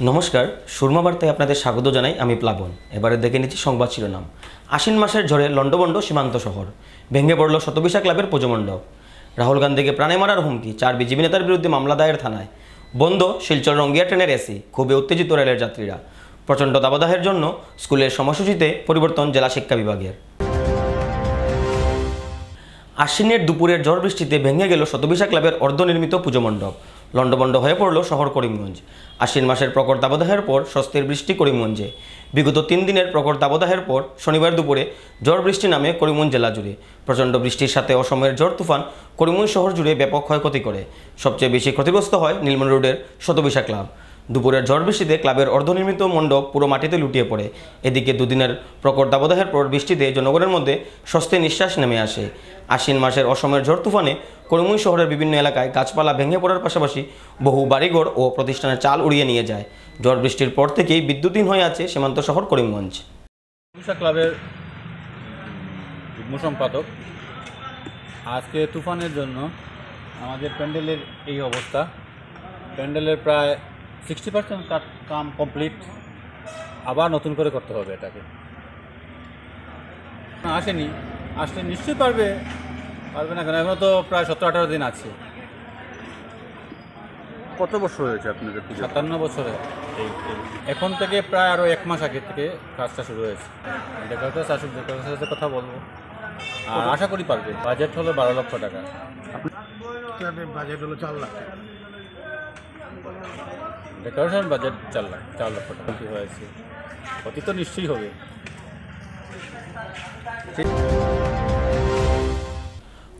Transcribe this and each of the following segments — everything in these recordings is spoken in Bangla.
নমস্কার, সুরমা বার্তায় আপনাদের স্বাগত জানাই। আমি প্লাবন। এবারে দেখে নিচ্ছি সংবাদ শিরোনাম। আশ্বিন মাসের ঝড়ে লণ্ডভণ্ড সীমান্ত শহর, ভেঙে পড়ল শতবিশা ক্লাবের পুজোমণ্ডপ। রাহুল গান্ধীকে প্রাণে মারার হুমকি, 4 বিজেপি নেতার বিরুদ্ধে মামলা দায়ের থানায়। বন্ধ শিলচর রঙ্গিয়া ট্রেনের এসি, খুবই উত্তেজিত রেলের যাত্রীরা। প্রচণ্ড দাবদাহের জন্য স্কুলের সময়সূচিতে পরিবর্তন জেলা শিক্ষা বিভাগের। আশ্বিনের দুপুরের ঝড় বৃষ্টিতে ভেঙে গেল শতবিশা ক্লাবের অর্ধনির্মিত পুজোমণ্ডপ। লণ্ডভণ্ড হয়ে পড়ল শহর করিমগঞ্জ। আশ্বিন মাসের প্রখর দাবদাহের পর স্বস্তির বৃষ্টি করিমগঞ্জে। বিগত 3 দিনের প্রখর দাবদাহের পর শনিবার দুপুরে ঝড় বৃষ্টি নামে করিমগঞ্জ জেলা জুড়ে। প্রচণ্ড বৃষ্টির সাথে অসময়ের ঝড় তুফান করিমগঞ্জ শহর জুড়ে ব্যাপক ক্ষয়ক্ষতি করে। সবচেয়ে বেশি ক্ষতিগ্রস্ত হয় নীলমণি রোডের শতবিশা ক্লাব। দুপুরের ঝড় বৃষ্টিতে ক্লাবের অর্ধনির্মিত মণ্ডপ পুরো মাটিতে লুটিয়ে পড়ে। এদিকে দুদিনের প্রখর দাবদাহের পর বৃষ্টিতে জনগণের মধ্যে স্বস্তির নিঃশ্বাস নেমে আসে। আশ্বিন মাসের অসময়ের ঝড় তুফানে করিমগঞ্জ শহরের বিভিন্ন এলাকায় গাছপালা ভেঙে পড়ার পাশাপাশি বহু বাড়িঘর ও প্রতিষ্ঠানের চাল উড়িয়ে নিয়ে যায়। ঝড় বৃষ্টির পর থেকেই বিদ্যুৎহীন হয়ে আছে সীমান্ত শহর করিমগঞ্জ। ক্লাবের যুগ্ম সম্পাদক, আজকে তুফানের জন্য আমাদের প্যান্ডেলের এই অবস্থা। প্যান্ডেলের প্রায় 60% কাম কমপ্লিট, আবার নতুন করে করতে হবে এটাকে। আসলে নিশ্চয়ই পারবে না কেন, এখনও তো প্রায় 17-18 দিন আছে। কত বছর হয়েছে আপনাদের? 57 বছরে। এখন থেকে প্রায় আরও 1 মাস আগে থেকে কাজটা শুরু হয়েছে। ডেকোরেটর আসুক, ডেকোরেটরের সাথে কথা বলবো, আর আশা করি পারবে। বাজেট হলো 12 লক্ষ টাকা। বাজেট হলো 4 লাখ। ডেকোরেশন বাজেট 4 লক্ষ টাকা কি হয়েছে, ক্ষতি তো নিশ্চয়ই হবে।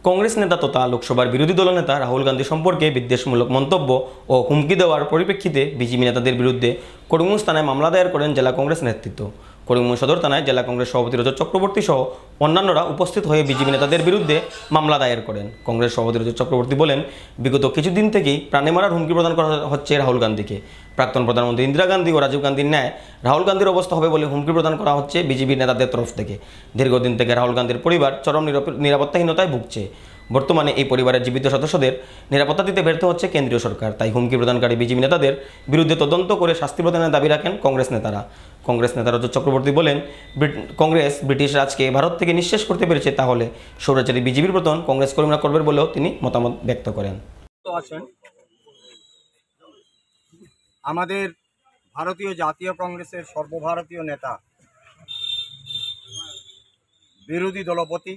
কংগ্রেস নেতা তথা লোকসভার বিরোধী দলনেতা রাহুল গান্ধী সম্পর্কে বিদ্বেষমূলক মন্তব্য ও হুমকি দেওয়ার পরিপ্রেক্ষিতে বিজেপি নেতাদের বিরুদ্ধে করিমগঞ্জ থানায় মামলা দায়ের করেন জেলা কংগ্রেস নেতৃত্ব। করিমগঞ্জ সদর থানায় জেলা কংগ্রেস সভাপতি রজত চক্রবর্তী সহ অন্যান্যরা উপস্থিত হয়ে বিজেপি নেতাদের বিরুদ্ধে মামলা দায়ের করেন। কংগ্রেস সভাপতি রজত চক্রবর্তী বলেন, বিগত কিছুদিন থেকেই প্রাণে মারার হুমকি প্রদান করা হচ্ছে রাহুল গান্ধীকে। প্রাক্তন প্রধানমন্ত্রী ইন্দিরা গান্ধী ও রাজীব গান্ধীর ন্যায় রাহুল গান্ধীর অবস্থা হবে বলে হুমকি প্রদান করা হচ্ছে বিজেপি নেতাদের তরফ থেকে। দীর্ঘদিন থেকে রাহুল গান্ধীর পরিবার চরম নিরাপত্তাহীনতায় ভুগছে। বর্তমানে এই পরিবারের জীবিত সদস্যদের নিরাপত্তা দিতে ব্যর্থ হচ্ছে কেন্দ্রীয় সরকার। তাই হুমকি প্রদানকারী বিজেপি নেতাদের বিরুদ্ধে তদন্ত করে শাস্তি প্রদানের দাবি রাখেন কংগ্রেস নেতারা। কংগ্রেস নেতা রজত চক্রবর্তী বলেন, কংগ্রেস ব্রিটিশ রাজকে ভারত থেকে নিঃশেষ করতে পেরেছে, তাহলে স্বৈরাচারী বিজেপির পতন কংগ্রেস কর্মীরা করবে বলেও তিনি মতামত ব্যক্ত করেন। আমাদের ভারতীয় জাতীয় কংগ্রেসের সর্বভারতীয় নেতা, বিরোধী দলপতি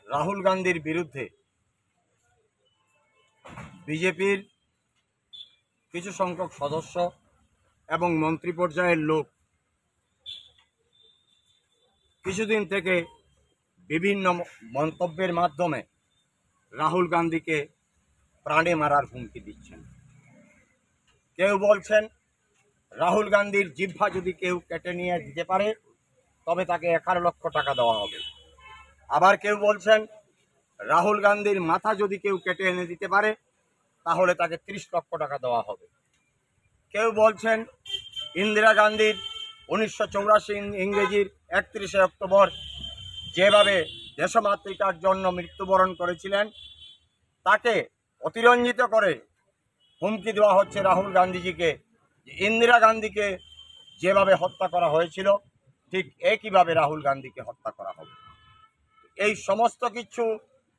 রাহুল গান্ধীর বিরুদ্ধে বিজেপির কিছু সংখ্যক সদস্য এবং মন্ত্রী পর্যায়ের লোক কিছুদিন থেকে বিভিন্ন মন্তব্যের মাধ্যমে রাহুল গান্ধীকে প্রাণে মারার হুমকি দিচ্ছেন। কেউ বলছেন রাহুল গান্ধীর জিহ্বা যদি কেউ কেটে নিয়ে দিতে পারে তবে তাকে 11 লক্ষ টাকা দেওয়া হবে। আবার কেউ বলছেন রাহুল গান্ধীর মাথা যদি কেউ কেটে এনে দিতে পারে তাহলে তাকে 30 লক্ষ টাকা দেওয়া হবে। কেউ বলছেন ইন্দিরা গান্ধীর 1984 ইংরেজির 31শে অক্টোবর যেভাবে দেশমাতৃকার জন্য মৃত্যুবরণ করেছিলেন তাকে অতিরঞ্জিত করে হুমকি দেওয়া হচ্ছে রাহুল গান্ধীজিকে, ইন্দিরা গান্ধীকে যেভাবে হত্যা করা হয়েছিল ঠিক একইভাবে রাহুল গান্ধীকে হত্যা করা হবে। এই সমস্ত কিছু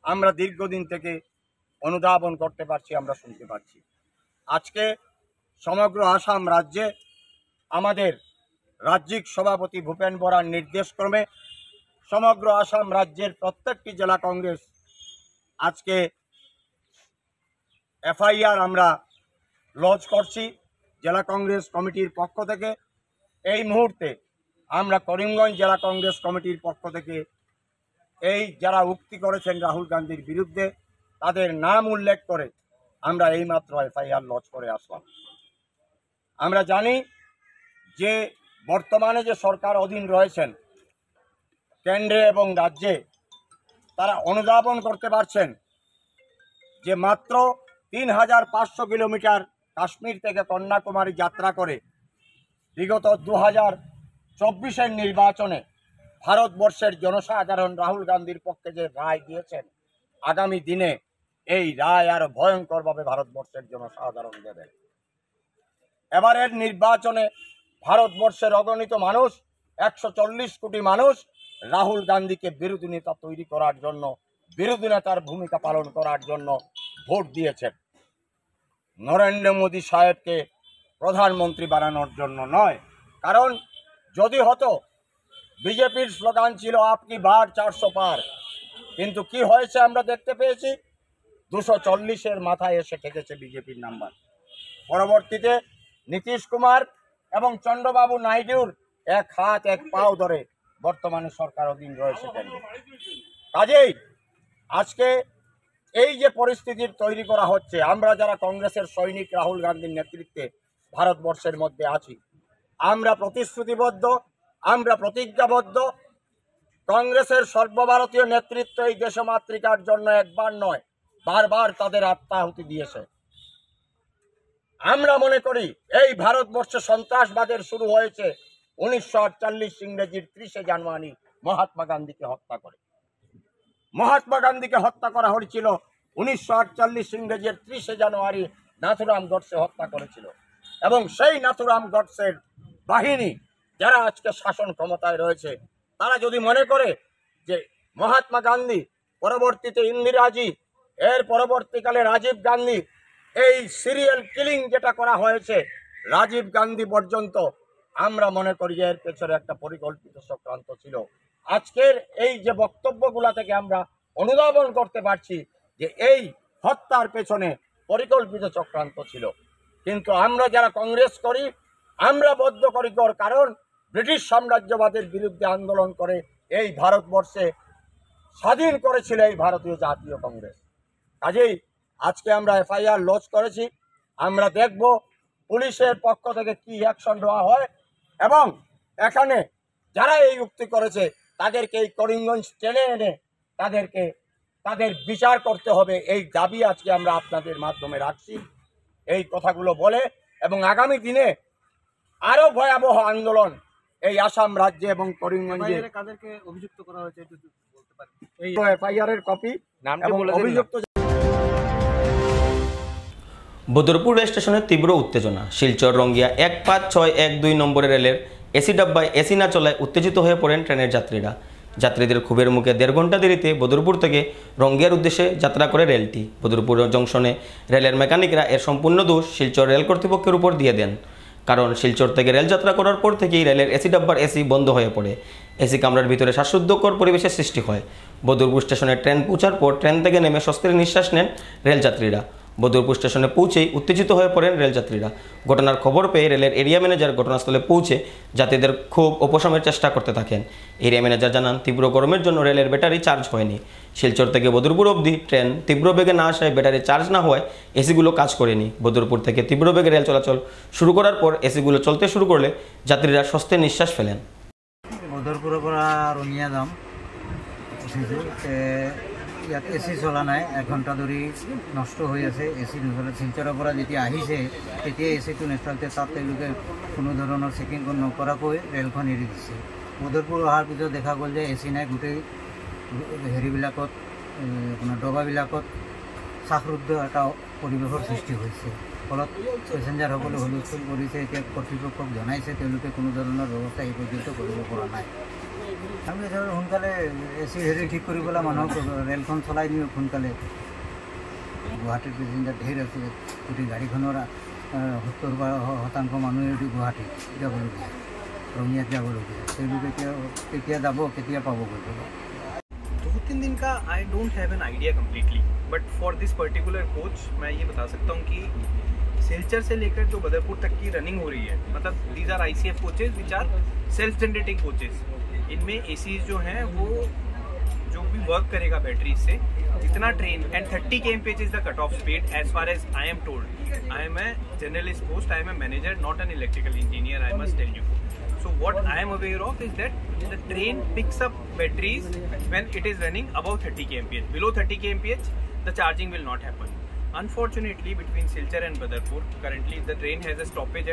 আমরা দীর্ঘদিন থেকে অনুধাবন করতে পারছি, আমরা শুনতে পাচ্ছি। আজকে সমগ্র আসাম রাজ্যে আমাদের রাজ্যিক সভাপতি ভূপেন বরার নির্দেশক্রমে সমগ্র আসাম রাজ্যের প্রত্যেকটি জেলা কংগ্রেস আজকে এফআইআর আমরা লঞ্চ করছি জেলা কংগ্রেস কমিটির পক্ষ থেকে। এই মুহূর্তে আমরা করিমগঞ্জ জেলা কংগ্রেস কমিটির পক্ষ থেকে এই যারা উক্তি করেছেন রাহুল গান্ধীর বিরুদ্ধে তাদের নাম উল্লেখ করে আমরা এইমাত্র এফআইআর লঞ্চ করে আসলাম। আমরা জানি যে বর্তমানে যে সরকার অধীন রয়েছেন কেন্দ্রে এবং রাজ্যে, তারা অনুধাবন করতে পারছেন যে মাত্র 3500 কিলোমিটার কাশ্মীর থেকে কন্যাকুমারী যাত্রা করে বিগত 2024-এর নির্বাচনে ভারতবর্ষের জনসাধারণ রাহুল গান্ধীর পক্ষে যে রায় দিয়েছেন, আগামী দিনে এই রায় আরো ভয়ঙ্করভাবে ভারতবর্ষের জনসাধারণ দেবেন। এবারের নির্বাচনে ভারতবর্ষের অগণিত মানুষ 140 কোটি মানুষ রাহুল গান্ধীকে বিরোধী নেতা তৈরি করার জন্য, বিরোধী নেতার ভূমিকা পালন করার জন্য ভোট দিয়েছেন। নরেন্দ্র মোদী সাহেবকে প্রধানমন্ত্রী বানানোর জন্য নয়। কারণ যদি হতো, বিজেপির স্লোগান ছিল আপকি বার 400 পার, কিন্তু কি হয়েছে আমরা দেখতে পেয়েছি, 240-এর মাথায় এসে ঠেকেছে বিজেপির নাম্বার। পরবর্তীতে নীতিশ কুমার এবং চন্দ্রবাবু নাইডুর এক হাত এক পাও ধরে বর্তমানে সরকার অধীন রয়েছে কেন্দ্রে। কাজেই আজকে এই যে পরিস্থিতির তৈরি করা হচ্ছে, আমরা যারা কংগ্রেসের সৈনিক রাহুল গান্ধীর নেতৃত্বে ভারতবর্ষের মধ্যে আছি, আমরা প্রতিশ্রুতিবদ্ধ, আমরা প্রতিজ্ঞাবদ্ধ। কংগ্রেসের সর্বভারতীয় নেতৃত্ব এই দেশমাতৃকার জন্য একবার নয়, বারবার তাদের আত্মাহুতি দিয়েছে। আমরা মনে করি এই ভারতবর্ষে সন্ত্রাসবাদের শুরু হয়েছে 1948 ইংরেজির 30 জানুয়ারি মহাত্মা গান্ধীকে হত্যা করে। মহাত্মা গান্ধীকে হত্যা করা হয়েছিল 1948 ইংরেজির 30 জানুয়ারি নাথুরাম গডসে হত্যা করেছিল। এবং সেই নাথুরাম গডসের বাহিনী যারা আজকে শাসন ক্ষমতায় রয়েছে, তারা যদি মনে করে যে মহাত্মা গান্ধী, পরবর্তীতে ইন্দিরাজি, এর পরবর্তীকালে রাজীব গান্ধী, এই সিরিয়াল কিলিং যেটা করা হয়েছে রাজীব গান্ধী পর্যন্ত, আমরা মনে করি এর পেছনে একটা পরিকল্পিত চক্রান্ত ছিল। আজকের এই যে বক্তব্যগুলা থেকে আমরা অনুধাবন করতে পারছি যে এই হত্যার পেছনে পরিকল্পিত চক্রান্ত ছিল। কিন্তু আমরা যারা কংগ্রেস করি, আমরা বদ্ধপরিকর, কারণ ব্রিটিশ সাম্রাজ্যবাদের বিরুদ্ধে আন্দোলন করে এই ভারতবর্ষে স্বাধীন করেছিল এই ভারতীয় জাতীয় কংগ্রেস। কাজেই আজকে আমরা এফআইআর লজ করেছি। আমরা দেখব পুলিশের পক্ষ থেকে কি অ্যাকশন নেওয়া হয়, এবং এখানে যারা এই উক্তি করেছে তাদেরকে এই করিমগঞ্জ টেনে এনে তাদের বিচার করতে হবে, এই দাবি আজকে আমরা আপনাদের মাধ্যমে রাখছি। এই কথাগুলো বলে, এবং আগামী দিনে আরো ভয়াবহ আন্দোলন এই আসাম রাজ্যে এবং করিমগঞ্জে। কাদেরকে অভিযুক্ত করা হয়েছে একটু বলতে পারেন? এই এফআইআর এর কপি এবং অভিযুক্ত। বদরপুর রেল স্টেশনে তীব্র উত্তেজনা। শিলচর রঙ্গিয়া 15612 নম্বরের রেলের এসি ডাব্বায় এসি না চলায় উত্তেজিত হয়ে পড়েন ট্রেনের যাত্রীরা। যাত্রীদের ক্ষোভের মুখে 1.5 ঘন্টা দেরিতে বদরপুর থেকে রঙ্গিয়ার উদ্দেশ্যে যাত্রা করে রেলটি। বদরপুর জংশনে রেলের মেকানিকরা এর সম্পূর্ণ দোষ শিলচর রেল কর্তৃপক্ষের উপর দিয়ে দেন। কারণ শিলচর থেকে রেল যাত্রা করার পর থেকেই রেলের এসি ডাব্বার এসি বন্ধ হয়ে পড়ে। এসি কামরার ভিতরে শ্বাসরুদ্ধকর পরিবেশের সৃষ্টি হয়। বদরপুর স্টেশনে ট্রেন পৌঁছার পর ট্রেন থেকে নেমে স্বস্তির নিঃশ্বাস নেন রেলযাত্রীরা। বদরপুর স্টেশনে পৌঁছেই উত্তেজিত হয়ে পড়েন রেলযাত্রীরা। ঘটনার খবর পেয়ে রেলের এরিয়া ম্যানেজার ঘটনাস্থলে পৌঁছে যাত্রীদের ক্ষোভ উপশমের চেষ্টা করতে থাকেন। এরিয়া ম্যানেজার জানান, তীব্র গরমের জন্য রেলের ব্যাটারি চার্জ হয়নি। শিলচর থেকে বদরপুর অবধি ট্রেন তীব্র বেগে না আসায় ব্যাটারি চার্জ না হওয়ায় এসিগুলো কাজ করেনি। বদরপুর থেকে তীব্র বেগে রেল চলাচল শুরু করার পর এসিগুলো চলতে শুরু করলে যাত্রীরা স্বস্তির নিঃশ্বাস ফেলেন। বদরপুৰৰ পৰা ৰঙিয়া যাম উঠিছোঁ, ইয়াত এ চি চলা নাই, 1 ঘণ্টা ধৰি নষ্ট হৈ আছে। এ চি নচলে। শিলচৰৰ পৰা যেতিয়া আহিছে তেতিয়া এ চিটো নেচলাতে তাত তেওঁলোকে কোনো ধৰণৰ চেকিং নকৰাকৈ ৰেলখন এৰি দিছে। বদৰপুৰ অহাৰ পিছত দেখা গ'ল যে এ চি নাই, গোটেই হেৰিবিলাকত আপোনাৰ ডবাবিলাকত শ্বাসৰুদ্ধ এটা পৰিৱেশৰ সৃষ্টি হৈছে। ফলত পেচেঞ্জাৰসকলে হুলস্থুল কৰিছে। এতিয়া কৰ্তৃপক্ষক জনাইছে, তেওঁলোকে কোনো ধৰণৰ ব্যৱস্থা এই পৰ্যন্ত কৰিব পৰা নাই। আমি সোনকালে এ চি হেৰি ঠিক কৰিবলৈ মানুহক ৰেলখন চলাই দিওঁ সোনকালে। গুৱাহাটীৰ পেচেঞ্জাৰ ঢেৰ আছে, গোটেই গাড়ীখনৰ 70% মানুহে গুৱাহাটীত যাবলগীয়া, ৰঙিয়াত যাবলগীয়া। তেওঁলোকে কেতিয়া যাব, কেতিয়া পাব কৰিব। 2-3 दिन का I don't have an idea completely, but for this particular coach मैं ये बता सकता हूँ कि सिलचर से लेकर जो बदरपुर तक की रनिंग हो रही है, मतलब these are ICF coaches which are self generating coaches. इनमें एसीज जो हैं वो जो भी वर्क करेगा बैटरी से जितना train, and 30 kmph is the cut off speed as far as I am told. I am a journalist post, I am a manager, not an electrical engineer, I must tell you. So what I am aware of is that the train picks up batteries when it is running above 30 kmph. Below 30 kmph, the charging will not happen. Unfortunately, between Silchar and Badarpur, currently the train has a stoppage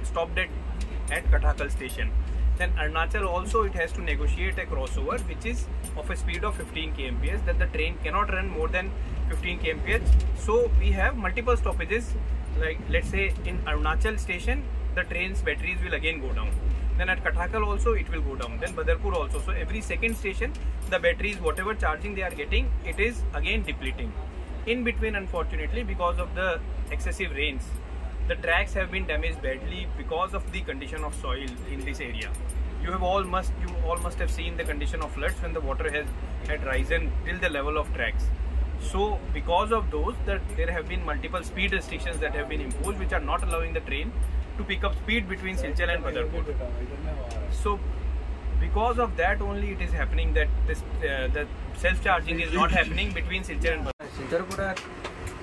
stopped at Kathakal station. Then Arunachal also, it has to negotiate a crossover which is of a speed of 15 kmph, that the train cannot run more than 15 kmph. So we have multiple stoppages like let's say in Arunachal station, the train's batteries will again go down. Then at Kathakal also it will go down. Then Badarpur also. So every second station, the batteries, whatever charging they are getting, it is again depleting. In between, unfortunately, because of the excessive rains, the tracks have been damaged badly because of the condition of soil in this area. You all must have seen the condition of floods when the water had risen till the level of tracks. So because of those, that there have been multiple speed restrictions that have been imposed, which are not allowing the train to pick up speed between Silchar and Badarpur. So because of that only it is happening that this the self-charging is not happening between Silchar and Badarpur. সিলচৰৰ পৰা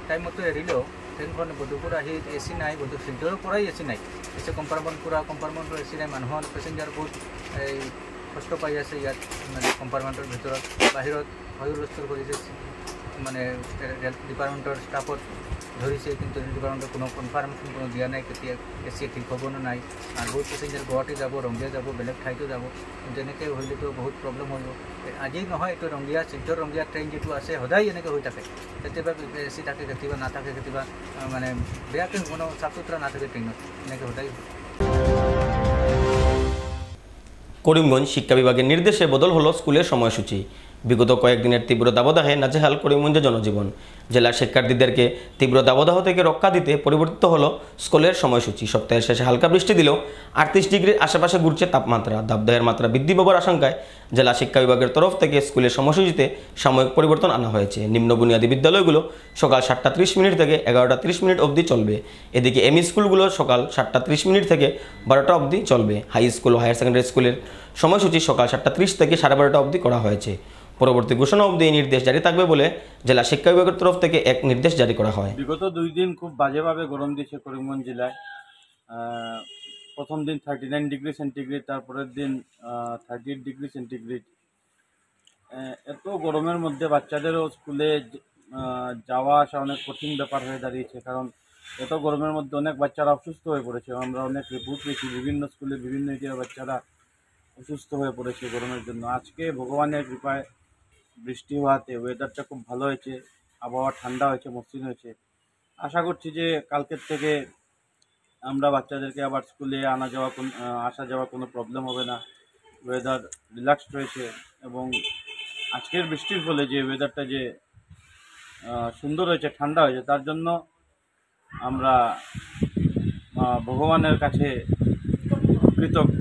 টাইম মতো এৰিলেও ট্ৰেইনখন বধুপুৰ আহি এ চি নাই, শিলচৰৰ পৰাই এ চি নাই, এচি কম্পাৰ্টমেণ্টৰ এ চি নাই, মানুহৰ পেচেঞ্জাৰ বহুত এই কষ্ট পাই আছে ইয়াত, মানে কম্পাৰ্টমেণ্টৰ ভিতৰত বাহিৰত হয়ুলস্থুল কৰিছে, মানে ৰেল ডিপাৰ্টমেণ্টৰ ষ্টাফত ধৰিছে, কিন্তু ৰেল ডিপাৰ্টমেণ্টৰ কোনো কনফাৰ্মেশ্যন কোনো দিয়া নাই কেতিয়া এ চি ঠিক হ'ব নে নাই, আৰু বহুত পেচেঞ্জাৰ গুৱাহাটী যাব, ৰঙিয়া যাব, বেলেগ ঠাইতো যাব, কিন্তু এনেকৈ হ'লেতো বহুত প্ৰব্লেম হ'ব। আজি নহয়, এইটো ৰঙিয়া শিলচৰ ৰঙিয়া ট্ৰেইন যিটো আছে সদায় এনেকৈ হৈ থাকে, কেতিয়াবা এ চি থাকে, কেতিয়াবা নাথাকে, কেতিয়াবা মানে বেয়াকৈ কোনো চাফ চুথৰা নাথাকে ট্ৰেইনত, এনেকৈ সদায়। করিমগঞ্জ শিক্ষা বিভাগের নির্দেশে বদল হলো স্কুলের সময়সূচি। বিগত কয়েকদিনের তীব্র দাবদাহে নাজেহাল করিমগঞ্জের জনজীবন। জেলার শিক্ষার্থীদেরকে তীব্র দাবদাহ থেকে রক্ষা দিতে পরিবর্তিত হলো স্কুলের সময়সূচি। সপ্তাহের শেষে হালকা বৃষ্টি দিলেও 38 ডিগ্রির আশেপাশে ঘুরছে তাপমাত্রা। দাবদাহের মাত্রা বৃদ্ধি পাবার আশঙ্কায় জেলা শিক্ষা বিভাগের তরফ থেকে স্কুলের সময়সূচিতে সাময়িক পরিবর্তন আনা হয়েছে। নিম্ন বুনিয়াদী বিদ্যালয়গুলো সকাল 7:30 থেকে 11:30 অবধি চলবে। এদিকে এমই স্কুলগুলো সকাল 7:30 থেকে 12টা অবধি চলবে। হাই স্কুল ও হায়ার সেকেন্ডারি স্কুলের সময়সূচি সকাল 7:30 থেকে 12:30 অবধি করা হয়েছে। পরবর্তী ঘোষণা অবধি এই নির্দেশ জারি থাকবে বলে জেলা শিক্ষা বিভাগের তরফ থেকে এক নির্দেশ জারি করা হয়। বিগত 2 দিন খুব বাজেভাবে গরম দিয়েছে করিমগঞ্জ জেলায়। প্রথম দিন 39 ডিগ্রি সেন্টিগ্রেড, তারপরের দিন 38 ডিগ্রি সেন্টিগ্রেড। এত গরমের মধ্যে বাচ্চাদেরও স্কুলে যাওয়া আসা অনেক কঠিন ব্যাপার হয়ে দাঁড়িয়েছে, কারণ এত গরমের মধ্যে অনেক বাচ্চারা অসুস্থ হয়ে পড়েছে। আমরা অনেক রিপোর্ট পেয়েছি, বিভিন্ন স্কুলে বিভিন্ন এরিয়ার বাচ্চারা অসুস্থ হয়ে পড়েছে গরমের জন্য। আজকে ভগবানের কৃপায় বৃষ্টি হওয়াতে ওয়েদারটা খুব ভালো হয়েছে, আবহাওয়া ঠান্ডা হয়েছে, মসৃণ হয়েছে। আশা করছি যে কালকের থেকে আমরা বাচ্চাদেরকে আবার স্কুলে আসা যাওয়া কোনো প্রবলেম হবে না। ওয়েদার রিল্যাক্সড রয়েছে এবং আজকের বৃষ্টির ফলে যে ওয়েদারটা যে সুন্দর হয়েছে, ঠান্ডা হয়েছে, তার জন্য আমরা ভগবানের কাছে কৃতজ্ঞ।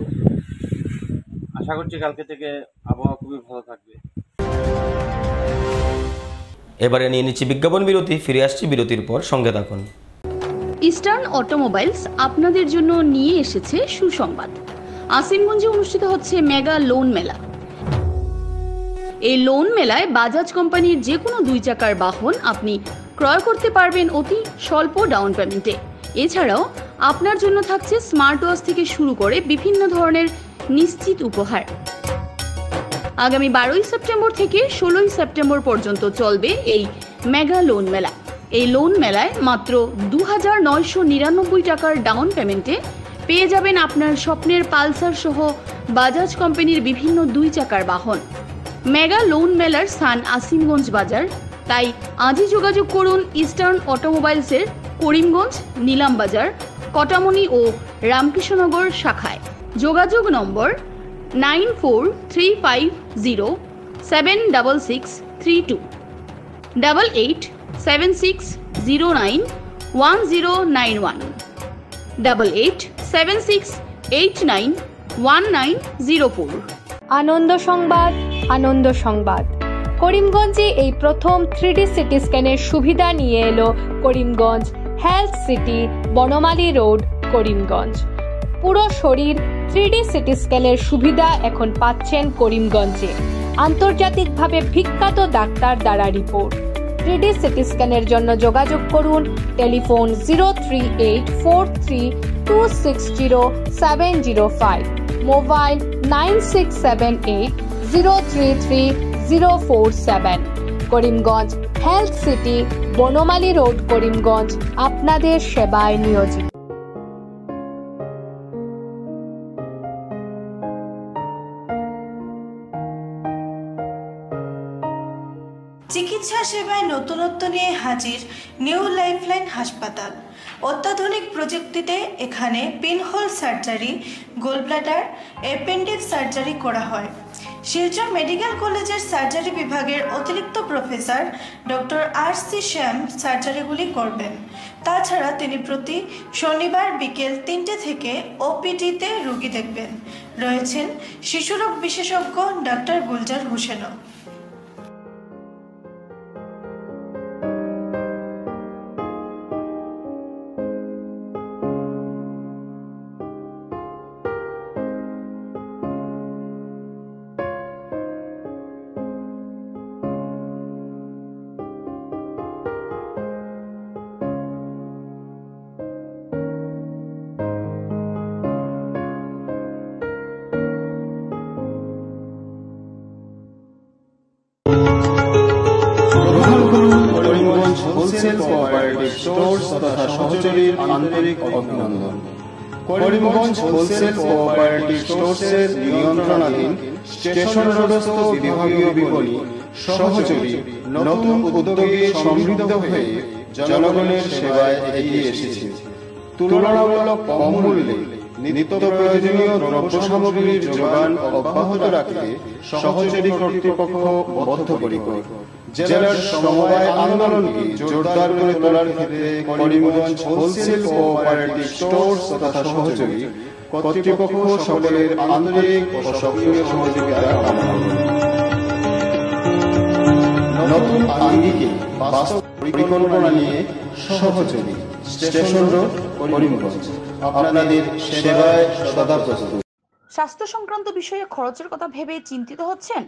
আশা করছি কালকে থেকে আবহাওয়া খুবই ভালো থাকবে। এবারে নিয়ে নিচ্ছি বিজ্ঞাপন বিরতি, ফিরে আসছি বিরতির পর, সঙ্গে থাকুন। ইস্টার্ন অটোমোবাইলস আপনাদের জন্য নিয়ে এসেছে সুসংবাদ। আসিমগঞ্জে অনুষ্ঠিত হচ্ছে মেগা লোন মেলা। এই লোন মেলায় বাজাজ কোম্পানির যে কোনো 2 চাকার বাহন আপনি ক্রয় করতে পারবেন অতি স্বল্প ডাউন পেমেন্টে। এছাড়াও আপনার জন্য থাকছে স্মার্ট ওয়াচ থেকে শুরু করে বিভিন্ন ধরনের নিশ্চিত উপহার। আগামী 12 সেপ্টেম্বর থেকে 16 সেপ্টেম্বর পর্যন্ত চলবে এই মেগা লোন মেলা। এই লোন মেলায় মাত্র 2999 টাকার ডাউন পেমেন্টে পেয়ে যাবেন আপনার স্বপ্নের পালসার সহ বাজাজ কোম্পানির বিভিন্ন 2 চাকার বাহন। মেগা লোন মেলার স্থান আসিমগঞ্জ বাজার, তাই আজই যোগাযোগ করুন ইস্টার্ন অটোমোবাইলসের করিমগঞ্জ, নিলাম বাজার, কটামনি ও রামকৃষ্ণনগর শাখায়। যোগাযোগ নম্বর 9435076632 8876091091 8876891904। আনন্দ সংবাদ, আনন্দ সংবাদ। করিমগঞ্জে এই প্রথম 3D সিটি স্ক্যানের সুবিধা নিয়ে এলো Karimganj health city, Banamali road, Karimganj. পুরো শরীর 3D সিটি স্ক্যানের সুবিধা এখন পাচ্ছেন করিমগঞ্জে। আন্তর্জাতিকভাবে বিখ্যাত ডাক্তার দ্বারা রিপোর্ট। 3D সিটি স্ক্যানের জন্য যোগাযোগ করুন telephone 038432600705, mobile 9678033047। Karimganj health city, Banamali road, Karimganj আপনাদের সেবায় নিয়োজিত। চিকিৎসা সেবায় নতুনত্ব নিয়ে হাজির নিউ লাইফলাইন হাসপাতাল। অত্যাধুনিক প্রযুক্তিতে এখানে pinhole surgery, gallbladder, appendix surgery করা হয়। শিলচর মেডিকেল কলেজের সার্জারি বিভাগের অতিরিক্ত প্রফেসর ডক্টর RC শ্যাম সার্জারিগুলি করবেন। তাছাড়া তিনি প্রতি শনিবার বিকেল 3টে থেকে OPD-তে রোগী দেখবেন। রয়েছেন শিশুরোগ বিশেষজ্ঞ ডাক্তার গুলজার হোসেনও। হোলসেল কোঅপারেটিভ স্টোর্স তথা সহচরীর আন্তরিক অভিনন্দন। করিমগঞ্জ হোলসেল কোঅপারেটিভ স্টোর্সের নিয়ন্ত্রণাধীন স্টেশন রোডস্থ বিভাগীয় বিপণী সহচরী নতুন উদ্যোগে সমৃদ্ধ হয়ে জনগণের সেবায় এগিয়ে এসেছে। তুলনামূলক কম মূল্যে নিত্য প্রয়োজনীয় দ্রব্য সামগ্রীর যোগান অব্যাহত রাখতে সহচরী কর্তৃপক্ষ বদ্ধপরিকর। জেলার সমবায় আন্দোলনকে জোরদার করে তোলার ক্ষেত্রে করিমগঞ্জ হোলসেল কোঅপারেটিভ স্টোর্স তথা সহচরী কর্তৃপক্ষ সকলের আন্তরিক ও সক্রিয় সহযোগিতা কামনা করে। নতুন আঙ্গিকে বাস্তব পরিকল্পনা নিয়ে সহচরী স্টেশন রোড করিমগঞ্জ আপনাদের সেবায় সদা প্রস্তুত। স্বাস্থ্য সংক্রান্ত বিষয়ে খরচের কথা ভেবে চিন্তিত হচ্ছেন?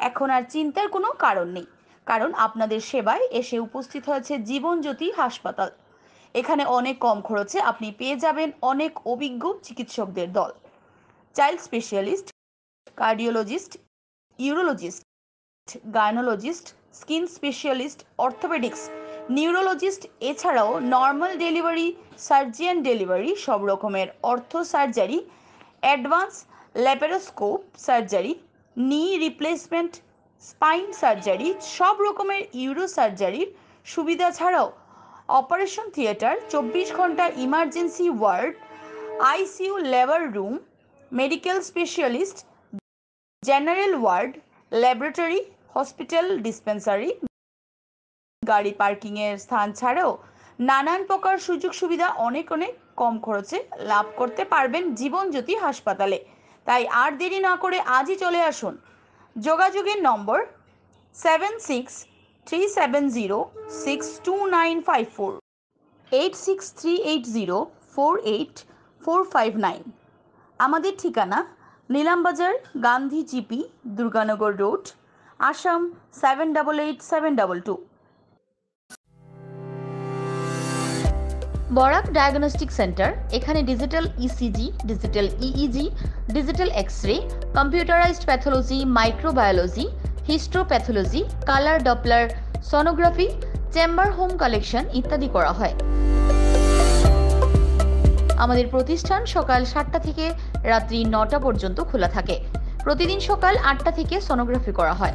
এখন আর চিন্তার কোনো কারণ নেই, কারণ আপনাদের সেবায় এসে উপস্থিত হয়েছে জীবনজ্যোতি হাসপাতাল। এখানে অনেক কম খরচে আপনি পেয়ে যাবেন অনেক অভিজ্ঞ চিকিৎসকদের দল। Child specialist, cardiologist, urologist, gynaecologist, skin specialist, orthopaedics, neurologist, এছাড়াও নর্মাল ডেলিভারি, সার্জিয়ান ডেলিভারি, সব রকমের ortho surgery, advance laparoscope surgery, knee replacement, spine surgery, সব রকমের ইউরো সার্জারির সুবিধা ছাড়াও অপারেশন থিয়েটার, 24 ঘন্টা emergency ward, ICU labour room, medical specialist, general ward, laboratory, hospital dispensary, গাড়ি পার্কিংয়ের স্থান ছাড়াও নানান প্রকার সুযোগ সুবিধা অনেক কম খরচে লাভ করতে পারবেন জীবনজ্যোতি হাসপাতালে। তাই আর দেরি না করে আজই চলে আসুন। যোগাযোগের নম্বর 7637062954, 8638048459। আমাদের ঠিকানা Nilambazar, Gandhi GP, Durganagar road, Assam 788722। Barak diagnostic centre. এখানে digital ECG, digital EEG, digital X-ray, computerised pathology, microbiology, histopathology, colour doppler sonography, chamber home collection ইত্যাদি করা হয়। আমাদের প্রতিষ্ঠান সকাল 7টা থেকে রাত্রি 9টা পর্যন্ত খোলা থাকে। প্রতিদিন সকাল 8টা থেকে সোনোগ্রাফি করা হয়।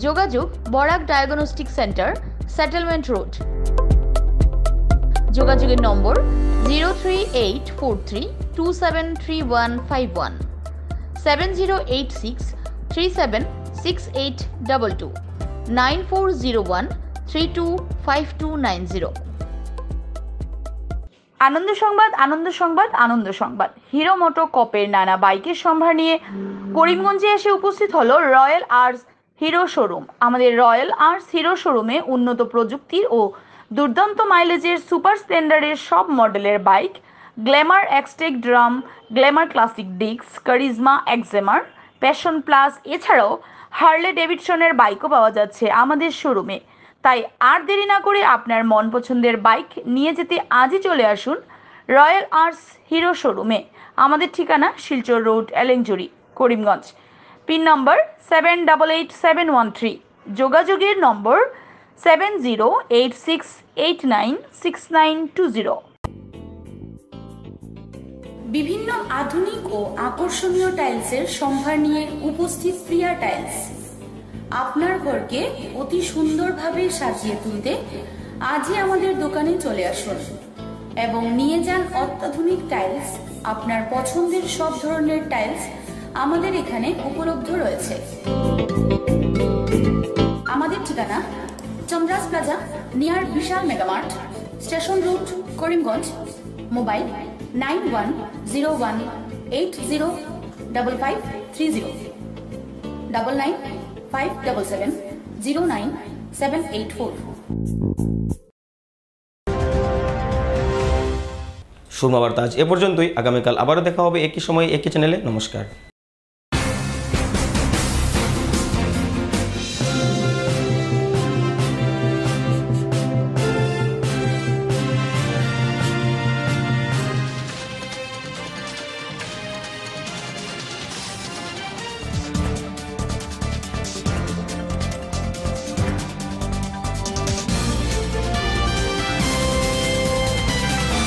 যোগাযোগ Barak diagnostic centre, settlement road. যোগাযোগের নম্বর 03843273151, 7086376822, 9401325290। আনন্দ সংবাদ, আনন্দ সংবাদ, আনন্দ সংবাদ। হিরো মোটো কপের নানা বাইকের সম্ভার নিয়ে করিমগঞ্জে এসে উপস্থিত হলো রয়্যাল আর্টস হিরো শোরুম। আমাদের রয়্যাল আর্টস হিরো শোরুমে উন্নত প্রযুক্তির ও দুর্দান্ত মাইলেজের সুপার স্প্লেন্ডারের সব মডেলের bike, Glamour Xtec drum, Glamour classic ডিক্স, কারিজমা এক্সেমার, প্যাশন প্লাস, এছাড়াও হার্লে ডেভিডসনের বাইকও পাওয়া যাচ্ছে আমাদের শোরুমে। তাই আর দেরি না করে আপনার মন পছন্দের বাইক নিয়ে যেতে আজই চলে আসুন রয়্যাল আর্টস হিরো শোরুমে। আমাদের ঠিকানা শিলচর রোড, এলেংজুরি, করিমগঞ্জ। পিন নম্বর 788713। যোগাযোগের নম্বর 7086896920। বিভিন্ন আধুনিক ও আকর্ষণীয় টাইলসের সম্ভার নিয়ে উপস্থিত প্রিয়া টাইলস। আপনার ঘরকে অতি সুন্দরভাবে সাজিয়ে তুলতে আজই আমাদের দোকানে চলে আসুন। এবং নিয়ে যান অত্যাধুনিক টাইলস। আপনার পছন্দের সব ধরনের টাইলস আমাদের এখানে উপলব্ধ রয়েছে। আমাদের ঠিকানা Chandras plaza near Vishal Mega Mart, station road, Karimganj. Mobile 9101805530 9957709784। Surma Barta আজ এ পর্যন্তই। আগামীকাল আবারও দেখা হবে একই সময় একই চ্যানেলে। নমস্কার।